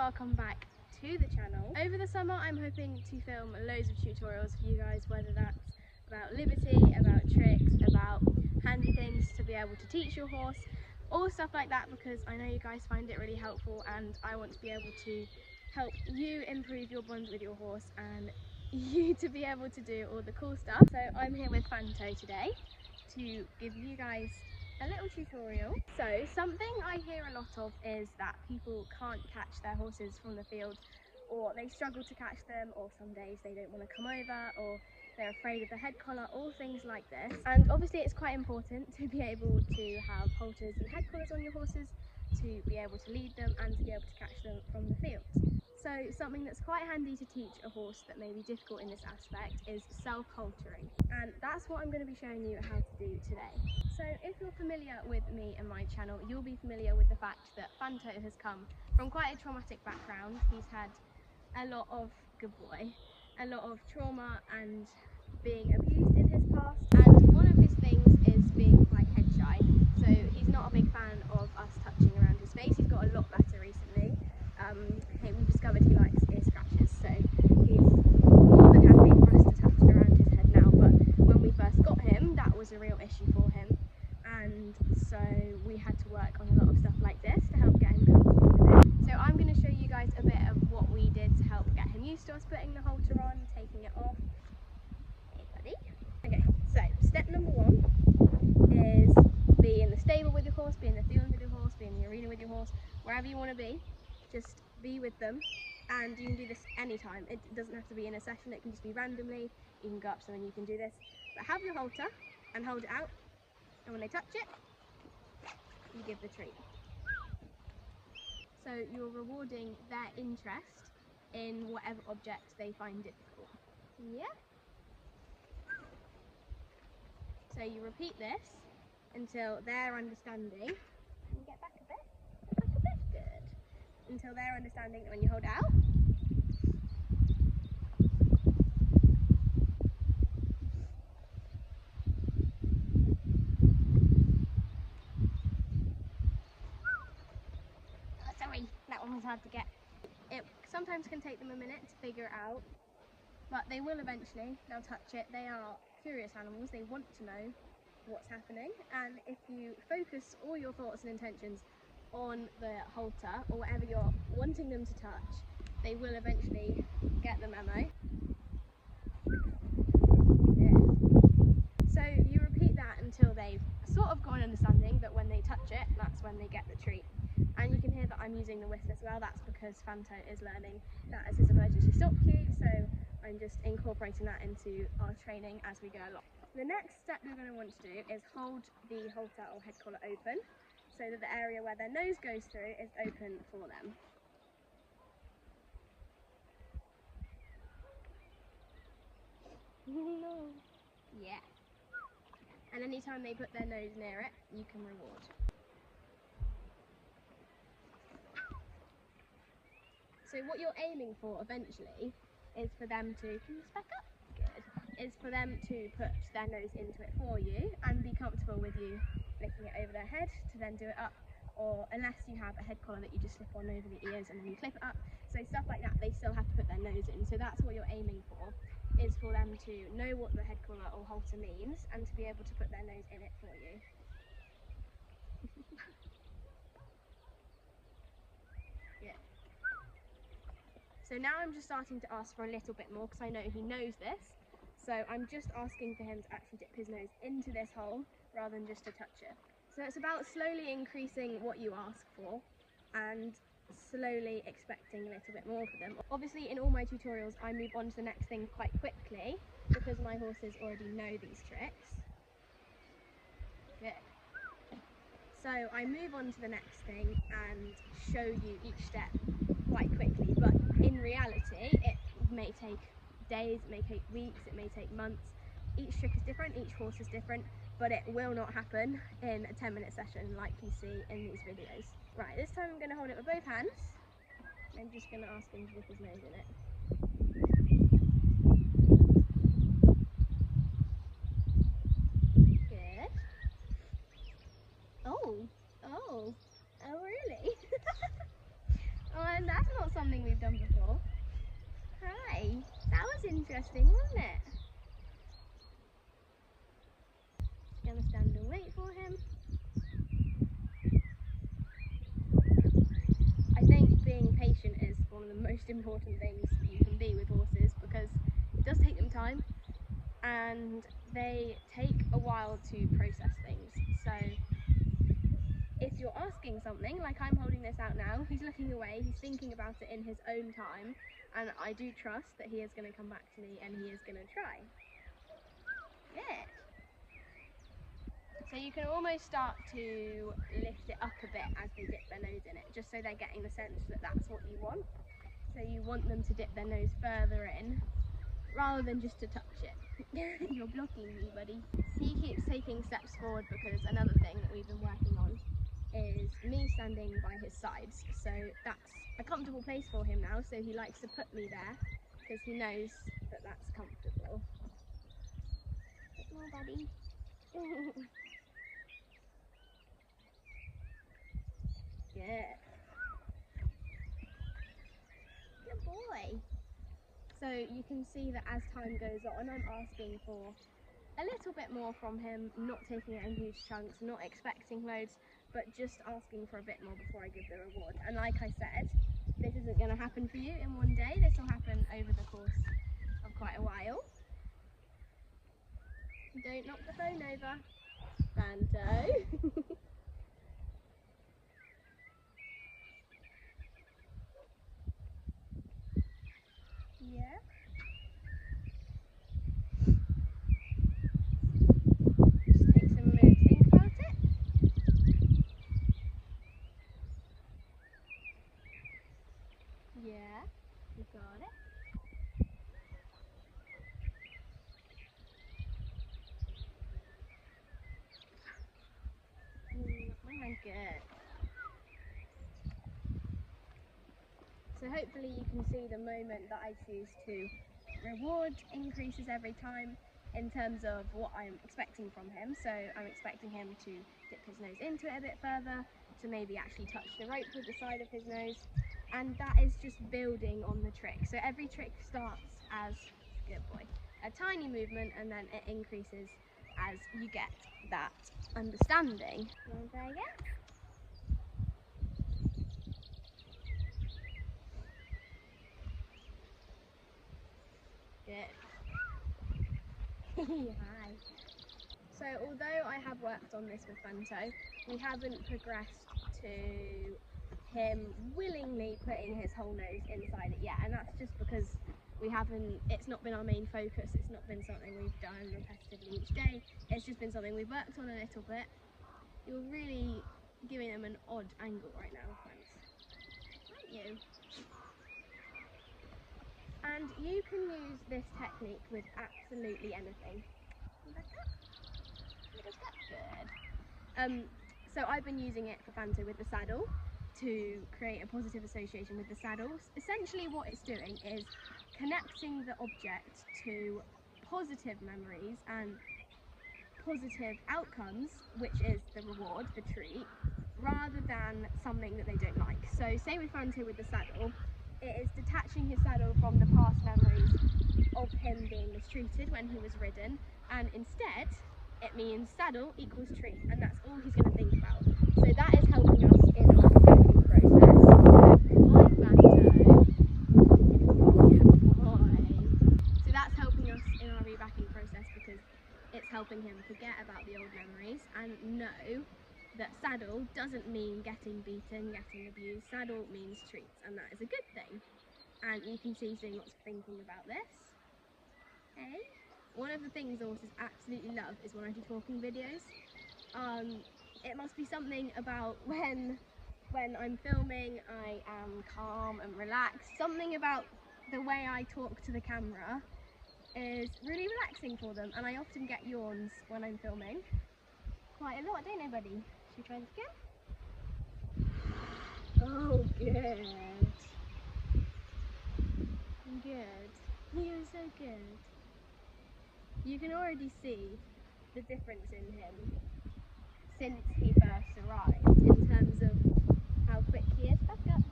welcome back to the channel. Over the summer I'm hoping to film loads of tutorials for you guys, whether that's about liberty, about tricks, about handy things to be able to teach your horse, all stuff like that, because I know you guys find it really helpful and I want to be able to help you improve your bond with your horse and you to be able to do all the cool stuff. So I'm here with Fanto today to give you guys a little tutorial. So something I hear a lot of is that people can't catch their horses from the field, or they struggle to catch them, or some days they don't want to come over, or they're afraid of the head collar, all things like this. And obviously it's quite important to be able to have halters and head collars on your horses to be able to lead them and to be able to catch them from the field. So something that's quite handy to teach a horse that may be difficult in this aspect is self-haltering, and that's what I'm going to be showing you how to do today. So if you're familiar with me and my channel, you'll be familiar with the fact that Fanto has come from quite a traumatic background. He's had a lot of, good boy, a lot of trauma and being abused in his past, and one of his things is being quite head shy, so he's not a big fan of us touching around his face. He's got a lot better recently. Hey, we've discovered he likes ear scratches, so he's more than happy for us to touch around his head now, but when we first got him that was a real issue for him, and so we had to work on a lot of stuff like this to help get him comfortable with it. So I'm going to show you guys a bit of what we did to help get him used to us putting the halter on, taking it off. Hey buddy. Okay, so step number one is be in the stable with your horse, be in the field with your horse, be in the arena with your horse, wherever you want to be. Just be with them, and you can do this anytime. It doesn't have to be in a session, it can just be randomly. You can go up to them and you can do this, but have your halter and hold it out, and when they touch it, you give the treat. So you're rewarding their interest in whatever object they find difficult. Yeah? So you repeat this until they're understanding. Can you get back a bit? Get back a bit? Good. Until they're understanding that when you hold it out, oh, sorry, that one was hard to get. It sometimes can take them a minute to figure it out, but they will eventually. They'll touch it. They are curious animals, they want to know what's happening, and if you focus all your thoughts and intentions on the halter or whatever you're wanting them to touch, they will eventually get the memo. Yeah. So you repeat that until they've sort of got an understanding that when they touch it, that's when they get the treat. And you can hear that I'm using the whistle as well. That's because Fanto is learning that as his emergency stop cue, so I'm just incorporating that into our training as we go along. The next step you're going to want to do is hold the halter or head collar open, so that the area where their nose goes through is open for them. Yeah. And anytime they put their nose near it, you can reward. So what you're aiming for eventually is for them to, can you back up? Good. Is for them to put their nose into it for you and be comfortable with you flicking it over their head to then do it up, or unless you have a head collar that you just slip on over the ears and then you clip it up. So stuff like that, they still have to put their nose in. So that's what you're aiming for, is for them to know what the head collar or halter means and to be able to put their nose in it for you. Yeah. So now I'm just starting to ask for a little bit more because I know he knows this. So I'm just asking for him to actually dip his nose into this hole rather than just to touch it. So it's about slowly increasing what you ask for and slowly expecting a little bit more for them. Obviously in all my tutorials I move on to the next thing quite quickly because my horses already know these tricks. Good. So I move on to the next thing and show you each step quite quickly, but in reality it may take days, it may take weeks, it may take months. Each trick is different, each horse is different, but it will not happen in a 10-minute session like you see in these videos. Right, this time I'm going to hold it with both hands. I'm just going to ask him to dip his nose in it. Good. Oh really? Oh, and that's not something something we've done before. Hi, that was interesting, wasn't it? Just gonna stand and wait for him. I think being patient is one of the most important things you can be with horses, because it does take them time and they take a while to process things. So if you're asking something, like I'm holding this out now, he's looking away, he's thinking about it in his own time, and I do trust that he is going to come back to me and he is going to try. Good. So you can almost start to lift it up a bit as they dip their nose in it, just so they're getting the sense that that's what you want. So you want them to dip their nose further in, rather than just to touch it. You're blocking me, buddy. He keeps taking steps forward because another thing that we've been working on is me standing by his sides. So that's a comfortable place for him now, so he likes to put me there because he knows that that's comfortable. Bit more, buddy. Good. Good boy. So you can see that as time goes on, I'm asking for a little bit more from him, not taking it in huge chunks, not expecting loads, but just asking for a bit more before I give the reward. And like I said, this isn't going to happen for you in one day. This will happen over the course of quite a while. Don't knock the phone over. Banto. Yeah. Just take some minutes to think about it. Yeah, you got it. Good. So hopefully you can see the moment that I choose to reward increases every time in terms of what I'm expecting from him. So I'm expecting him to dip his nose into it a bit further, to maybe actually touch the rope with the side of his nose, and that is just building on the trick. So every trick starts as, good boy, a tiny movement, and then it increases as you get that understanding. Want to try again? Good. Hi. So although I have worked on this with Banto, we haven't progressed to him willingly putting his whole nose inside it yet, and that's just because it's not been our main focus, it's not been something we've done repetitively each day, it's just been something we've worked on a little bit. You're really giving them an odd angle right now, friends, aren't you? And you can use this technique with absolutely anything. Good. So I've been using it for Banto with the saddle to create a positive association with the saddle. Essentially what it's doing is connecting the object to positive memories and positive outcomes, which is the reward, the treat, rather than something that they don't like. So say with Banto with the saddle, it is detaching his saddle from the past memories of him being mistreated when he was ridden, and instead it means saddle equals treat, and that's all he's going to think about. So that is helping us in our rebacking process. So that's helping us in our rebacking process because it's helping him forget about the old memories and know that saddle doesn't mean getting beaten, getting abused. Saddle means treats, and that is a good thing. And you can see he's doing lots of thinking about this. Hey? One of the things horses absolutely love is when I do talking videos. It must be something about when I'm filming, I am calm and relaxed. Something about the way I talk to the camera is really relaxing for them, and I often get yawns when I'm filming. Quite a lot, don't I, buddy? Should we try this again? Oh, good. Good. You're so good. You can already see the difference in him since he first arrived in terms of how quick he is, back up,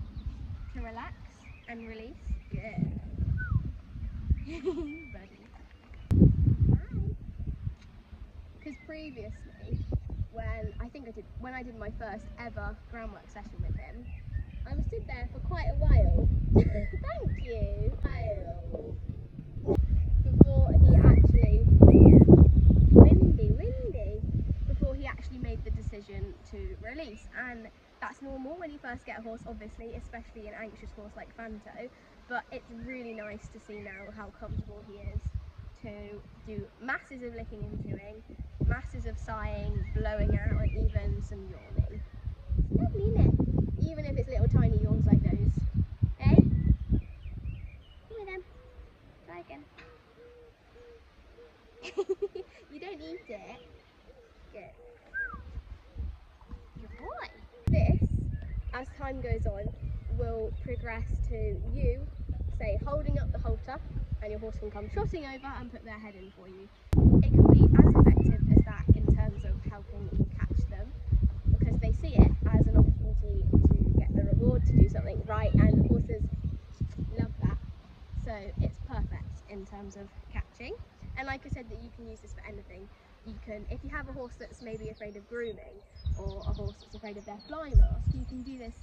to relax, and release. Good. Buddy. Because previously, when I did my first ever groundwork session with him, I was stood there for quite a while. Thank you. Before he actually before he actually made the decision to release, and that's normal when you first get a horse, obviously, especially an anxious horse like Fanto, but it's really nice to see now how comfortable he is to do masses of licking and chewing, masses of sighing, blowing out, and even some yawning. It's lovely, isn't it? Even if it's little tiny yawns like those. Eh? Come with them. Try again. You don't eat it. Good. Good boy. This, as time goes on, will progress to you, say, holding up the halter, and your horse can come trotting over and put their head in for you. It can be as effective as that in terms of helping you catch them, because they see it as an opportunity to get the reward, to do something right, and horses love that. So it's perfect in terms of catching. And like I said, that you can use this for anything. You can, if you have a horse that's maybe afraid of grooming, or a horse that's afraid of their fly mask, you can do this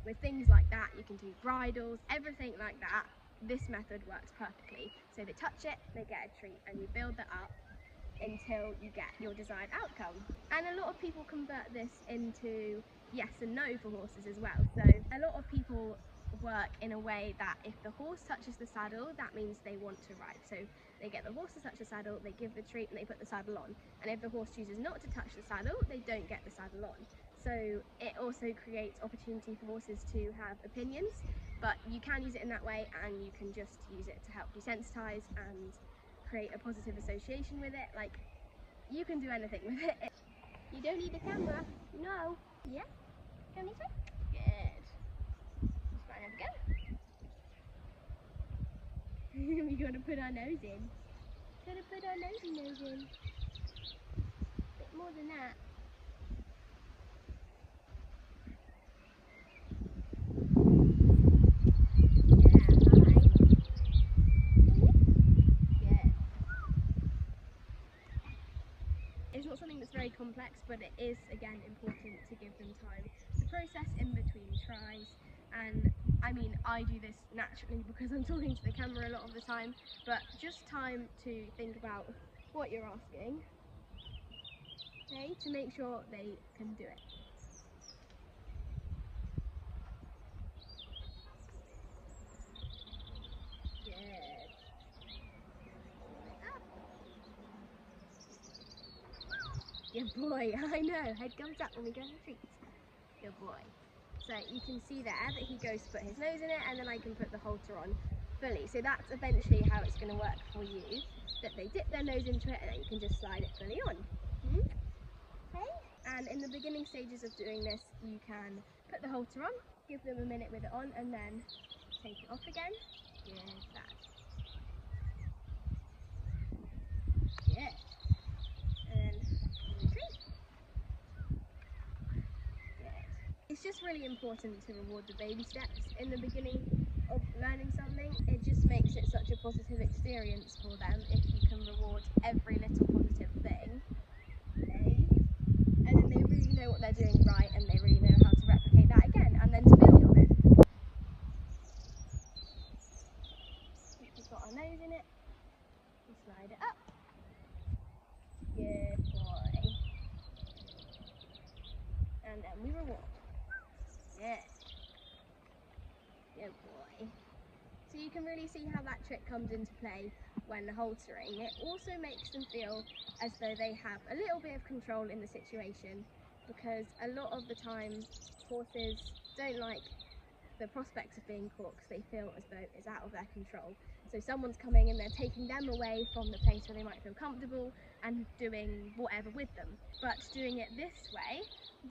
with things like that. You can do bridles, everything like that. This method works perfectly. So they touch it, they get a treat, and you build that up until you get your desired outcome. And a lot of people convert this into yes and no for horses as well. So a lot of people work in a way that if the horse touches the saddle, that means they want to ride. So they get the horse to touch the saddle, they give the treat, and they put the saddle on. And if the horse chooses not to touch the saddle, they don't get the saddle on. So it also creates opportunity for horses to have opinions, but you can use it in that way, and you can just use it to help desensitize and create a positive association with it. Like, you can do anything with it. You don't need a camera. No. Yeah? Go this way? Good. Try and have a go. We gotta put our nose in. Gotta put our nose in. Bit more than that. It's not something that's very complex, but it is, again, important to give them time to process in between tries. And I mean, I do this naturally because I'm talking to the camera a lot of the time, but just time to think about what you're asking, okay, to make sure they can do it. Good. Up. Good boy. I know, head comes up when we go on the treats. Good boy. So you can see there that he goes to put his nose in it, and then I can put the halter on fully. So that's eventually how it's going to work for you, that they dip their nose into it and then you can just slide it fully on. Okay? And in the beginning stages of doing this, you can put the halter on, give them a minute with it on, and then take it off again. Good, that. Good. And retreat. Good. It's just really important to reward the baby steps in the beginning of learning something. It just makes it such a positive experience for them if you can reward every little positive thing. Okay? And then they really know what they're doing right, and they really know how to replicate that again, and then to build on it. Once we've got our nose in it, we slide it up. Good boy. And then we reward. Good. Good boy. So you can really see how that trick comes into play when haltering. It also makes them feel as though they have a little bit of control in the situation, because a lot of the time horses don't like the prospects of being caught because they feel as though it's out of their control. So someone's coming and they're taking them away from the place where they might feel comfortable and doing whatever with them. But doing it this way,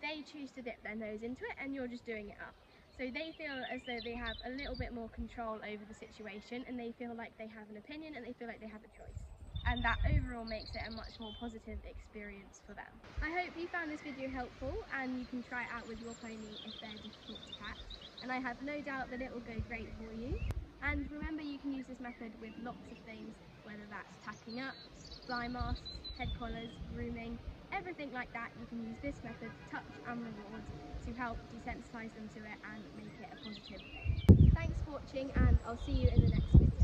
they choose to dip their nose into it and you're just doing it up. So they feel as though they have a little bit more control over the situation, and they feel like they have an opinion and they feel like they have a choice. And that overall makes it a much more positive experience for them. I hope you found this video helpful and you can try it out with your pony if they're difficult to catch. and I have no doubt that it will go great for you. And remember, you can use this method with lots of things, whether that's tacking up, fly masks, head collars, grooming, everything like that. You can use this method, touch and reward, to help desensitize them to it and make it a positive thing. Thanks for watching, and I'll see you in the next video.